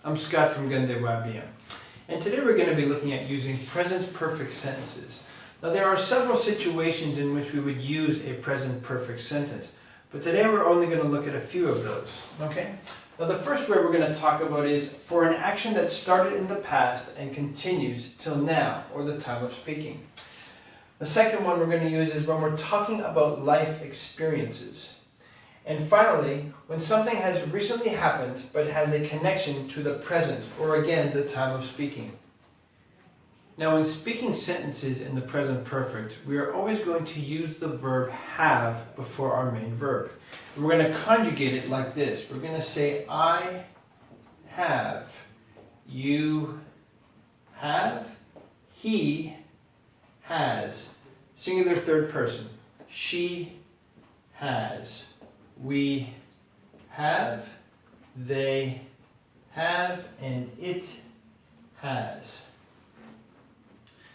I'm Scott from Gundam YBM, and today we're going to be looking at using present perfect sentences. Now there are several situations in which we would use a present perfect sentence, but today we're only going to look at a few of those. Okay? Now the first word we're going to talk about is for an action that started in the past and continues till now, or the time of speaking. The second one we're going to use is when we're talking about life experiences. And finally, when something has recently happened but has a connection to the present, or again, the time of speaking. Now when speaking sentences in the present perfect, we are always going to use the verb have before our main verb. And we're going to conjugate it like this. We're going to say I have, you have, he has. Singular third person. She has. We have, they have, and it has.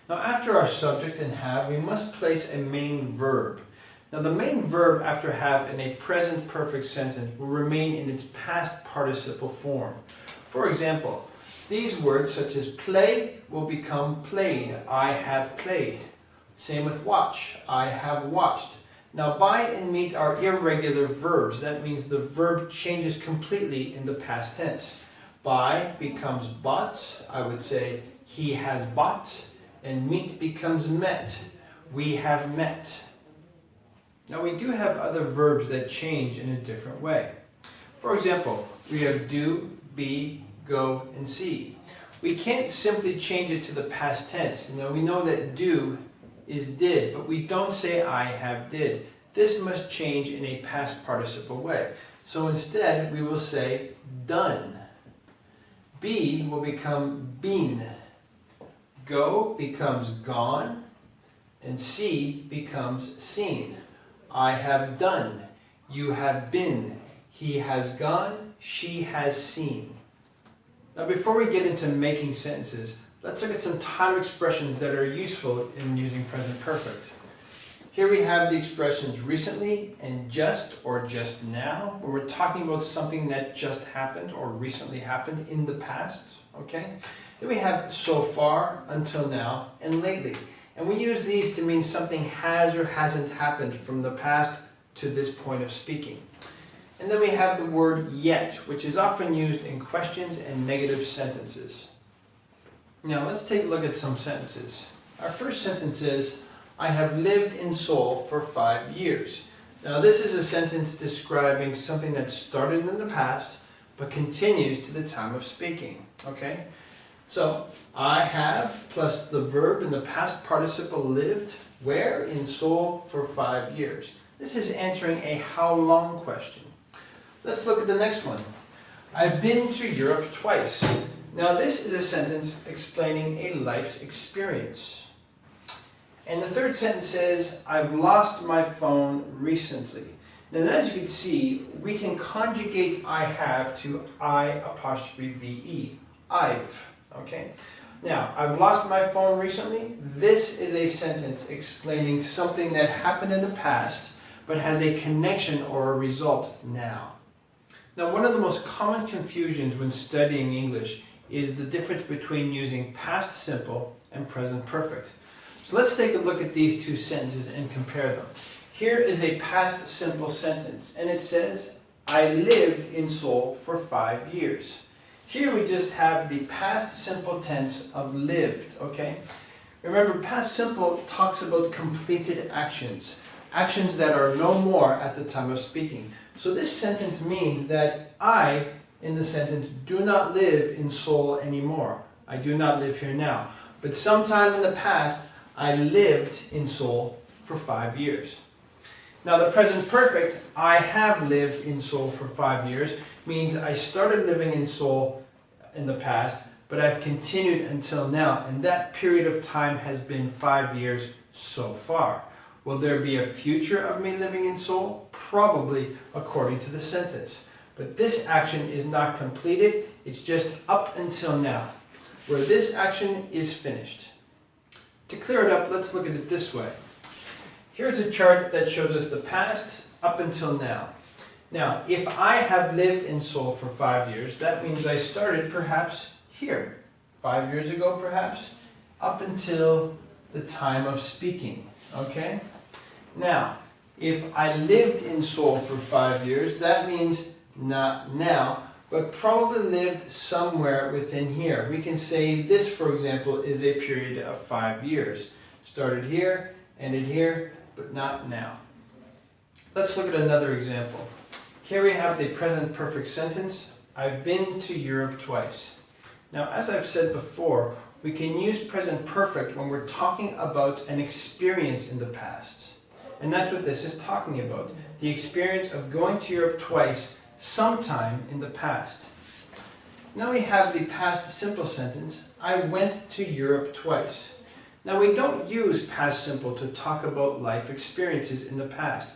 Now after our subject and have, we must place a main verb. Now the main verb after have in a present perfect sentence will remain in its past participle form. For example, these words such as play will become played. I have played. Same with watch. I have watched. Now buy and meet are irregular verbs. That means the verb changes completely in the past tense. Buy becomes bought. I would say he has bought. And meet becomes met. We have met. Now we do have other verbs that change in a different way. For example, we have do, be, go, and see. We can't simply change it to the past tense. Now we know that do is did, but we don't say I have did. This must change in a past participle way. So instead we will say done. Be will become been. Go becomes gone, and see becomes seen. I have done, you have been, he has gone, she has seen. Now before we get into making sentences, let's look at some time expressions that are useful in using present perfect. Here we have the expressions recently and just or just now, where we're talking about something that just happened or recently happened in the past. Okay? Then we have so far, until now, and lately. And we use these to mean something has or hasn't happened from the past to this point of speaking. And then we have the word yet, which is often used in questions and negative sentences. Now let's take a look at some sentences. Our first sentence is, I have lived in Seoul for 5 years. Now this is a sentence describing something that started in the past but continues to the time of speaking. Okay? So, I have plus the verb in the past participle lived, where? In Seoul for 5 years. This is answering a how long question. Let's look at the next one. I've been to Europe twice. Now this is a sentence explaining a life's experience. And the third sentence says, I've lost my phone recently. Now as you can see, we can conjugate I have to I apostrophe VE. I've. Okay. Now, I've lost my phone recently. This is a sentence explaining something that happened in the past, but has a connection or a result now. Now, one of the most common confusions when studying English is the difference between using past simple and present perfect. So let's take a look at these two sentences and compare them. Here is a past simple sentence, and it says, I lived in Seoul for 5 years. Here we just have the past simple tense of lived, okay? Remember, past simple talks about completed actions, actions that are no more at the time of speaking. So this sentence means that I, in the sentence, do not live in Seoul anymore. I do not live here now. But sometime in the past, I lived in Seoul for 5 years. Now the present perfect, I have lived in Seoul for 5 years, means I started living in Seoul in the past, but I've continued until now, and that period of time has been 5 years so far. Will there be a future of me living in Seoul? Probably, according to the sentence. But this action is not completed, it's just up until now, where this action is finished. To clear it up, let's look at it this way. Here's a chart that shows us the past up until now. Now, if I have lived in Seoul for 5 years, that means I started perhaps here, 5 years ago perhaps, up until the time of speaking, okay? Now, if I lived in Seoul for 5 years, that means not now, but probably lived somewhere within here. We can say this, for example, is a period of 5 years. Started here, ended here, but not now. Let's look at another example. Here we have the present perfect sentence, I've been to Europe twice. Now, as I've said before, we can use present perfect when we're talking about an experience in the past. And that's what this is talking about, the experience of going to Europe twice sometime in the past. Now we have the past simple sentence, I went to Europe twice. Now we don't use past simple to talk about life experiences in the past.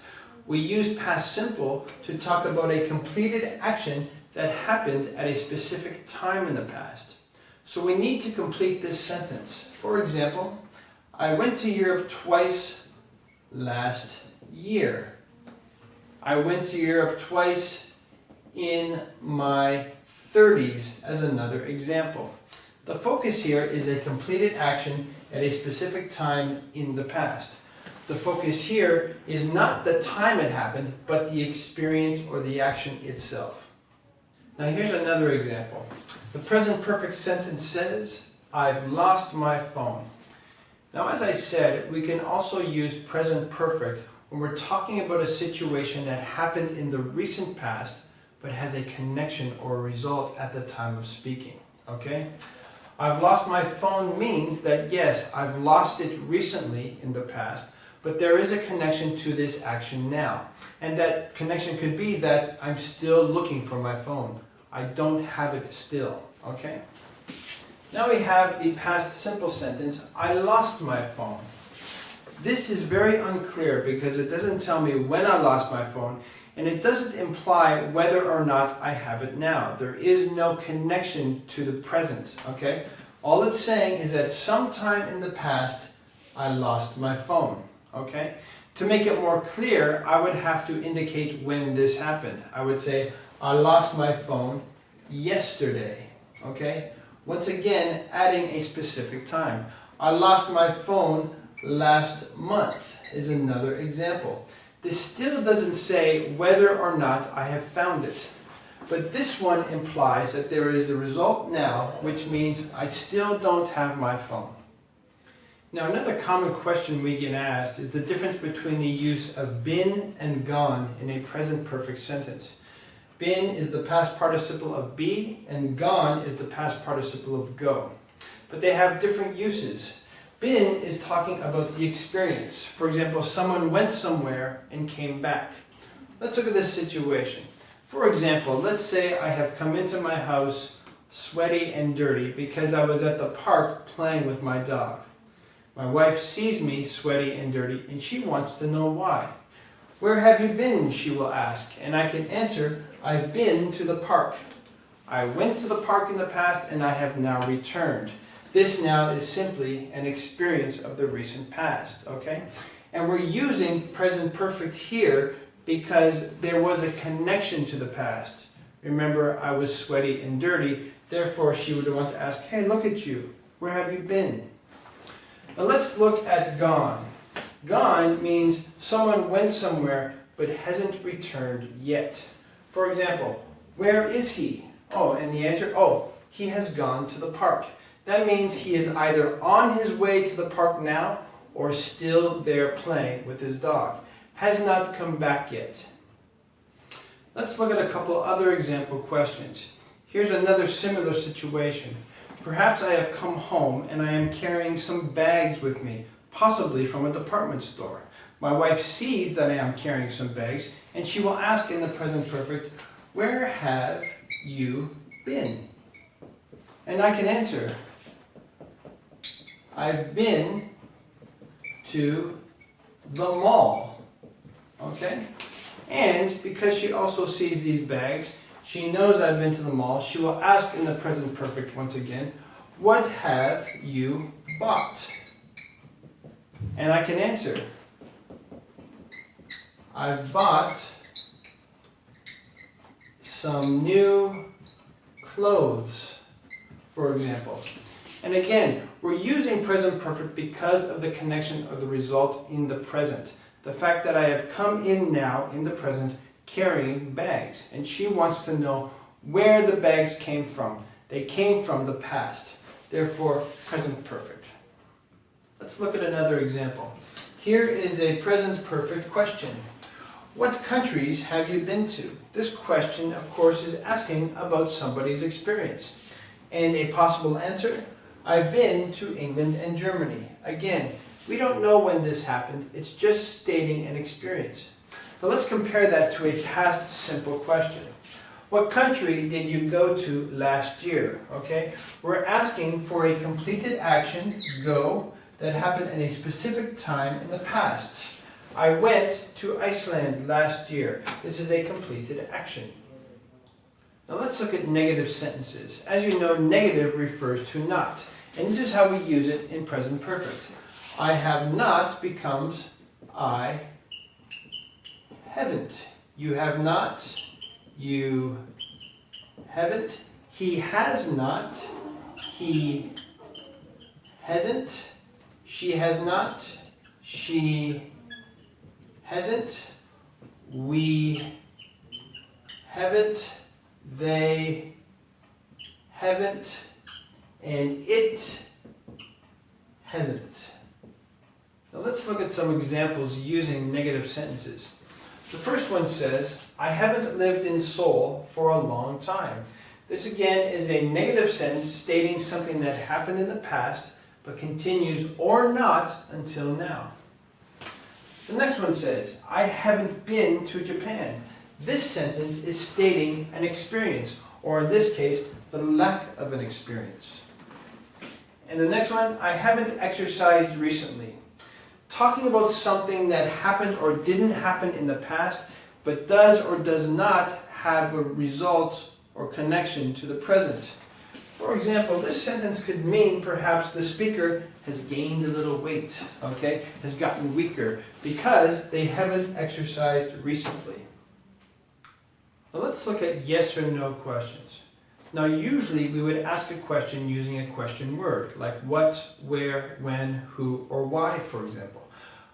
We use past simple to talk about a completed action that happened at a specific time in the past. So we need to complete this sentence. For example, I went to Europe twice last year. I went to Europe twice in my 30s as another example. The focus here is a completed action at a specific time in the past. The focus here is not the time it happened, but the experience or the action itself. Now here's another example. The present perfect sentence says, I've lost my phone. Now as I said, we can also use present perfect when we're talking about a situation that happened in the recent past, but has a connection or a result at the time of speaking, okay? I've lost my phone means that yes, I've lost it recently in the past, but there is a connection to this action now. And that connection could be that I'm still looking for my phone. I don't have it still, okay? Now we have the past simple sentence, I lost my phone. This is very unclear because it doesn't tell me when I lost my phone, and it doesn't imply whether or not I have it now. There is no connection to the present, okay? All it's saying is that sometime in the past, I lost my phone, okay? To make it more clear, I would have to indicate when this happened. I would say, I lost my phone yesterday, okay? Once again, adding a specific time. I lost my phone last month is another example. This still doesn't say whether or not I have found it. But this one implies that there is a result now, which means I still don't have my phone. Now another common question we get asked is the difference between the use of been and gone in a present perfect sentence. Been is the past participle of be, and gone is the past participle of go. But they have different uses. Been is talking about the experience. For example, someone went somewhere and came back. Let's look at this situation. For example, let's say I have come into my house sweaty and dirty because I was at the park playing with my dog. My wife sees me sweaty and dirty and she wants to know why. Where have you been, she will ask, and I can answer, I've been to the park. I went to the park in the past and I have now returned. This now is simply an experience of the recent past, okay? And we're using present perfect here because there was a connection to the past. Remember, I was sweaty and dirty, therefore she would want to ask, hey, look at you, where have you been? Now let's look at gone. Gone means someone went somewhere but hasn't returned yet. For example, where is he? Oh, and the answer, oh, he has gone to the park. That means he is either on his way to the park now or still there playing with his dog. Has not come back yet. Let's look at a couple other example questions. Here's another similar situation. Perhaps I have come home and I am carrying some bags with me, possibly from a department store. My wife sees that I am carrying some bags and she will ask in the present perfect, where have you been? And I can answer, I've been to the mall, okay? And because she also sees these bags, she knows I've been to the mall, she will ask in the present perfect once again, what have you bought? And I can answer, I've bought some new clothes, for example. And again, we're using present perfect because of the connection of the result in the present. The fact that I have come in now in the present carrying bags, and she wants to know where the bags came from. They came from the past, therefore present perfect. Let's look at another example. Here is a present perfect question. What countries have you been to? This question, of course, is asking about somebody's experience. And a possible answer, I've been to England and Germany. Again, we don't know when this happened, it's just stating an experience. Now let's compare that to a past simple question. What country did you go to last year? Okay, we're asking for a completed action, go, that happened at a specific time in the past. I went to Iceland last year. This is a completed action. Now let's look at negative sentences. As you know, negative refers to not. And this is how we use it in present perfect. I have not becomes I haven't. You have not. You haven't. He has not. He hasn't. She has not. She hasn't. We haven't. They haven't. And it hasn't. Now let's look at some examples using negative sentences. The first one says, I haven't lived in Seoul for a long time. This again is a negative sentence stating something that happened in the past but continues or not until now. The next one says, I haven't been to Japan. This sentence is stating an experience, or in this case, the lack of an experience. And the next one, I haven't exercised recently. Talking about something that happened or didn't happen in the past, but does or does not have a result or connection to the present. For example, this sentence could mean perhaps the speaker has gained a little weight, okay, has gotten weaker because they haven't exercised recently. Now let's look at yes or no questions. Now usually we would ask a question using a question word, like what, where, when, who, or why, for example.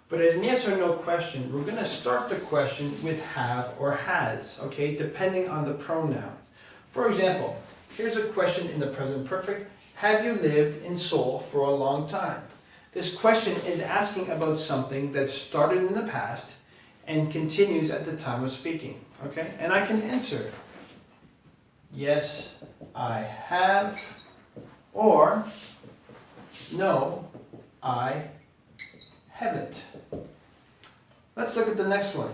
But in a yes or no question, we're going to start the question with have or has, okay, depending on the pronoun. For example, here's a question in the present perfect. Have you lived in Seoul for a long time? This question is asking about something that started in the past and continues at the time of speaking, okay? And I can answer, yes, I have, or no, I haven't. Let's look at the next one.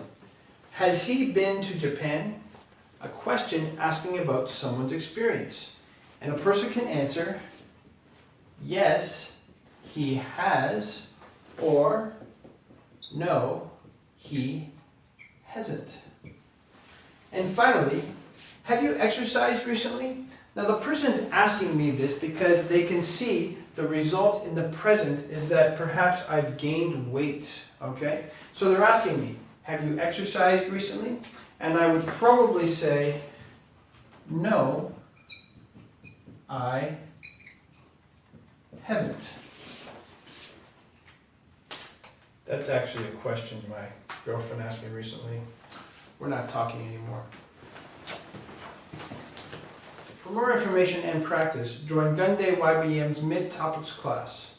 Has he been to Japan? A question asking about someone's experience. And a person can answer, yes, he has, or no, he hasn't. And finally, have you exercised recently? Now the person's asking me this because they can see the result in the present is that perhaps I've gained weight, okay? So they're asking me, have you exercised recently? And I would probably say, no, I haven't. That's actually a question my girlfriend asked me recently. We're not talking anymore. For more information and practice, join Gunday YBM's Mid-Topics class.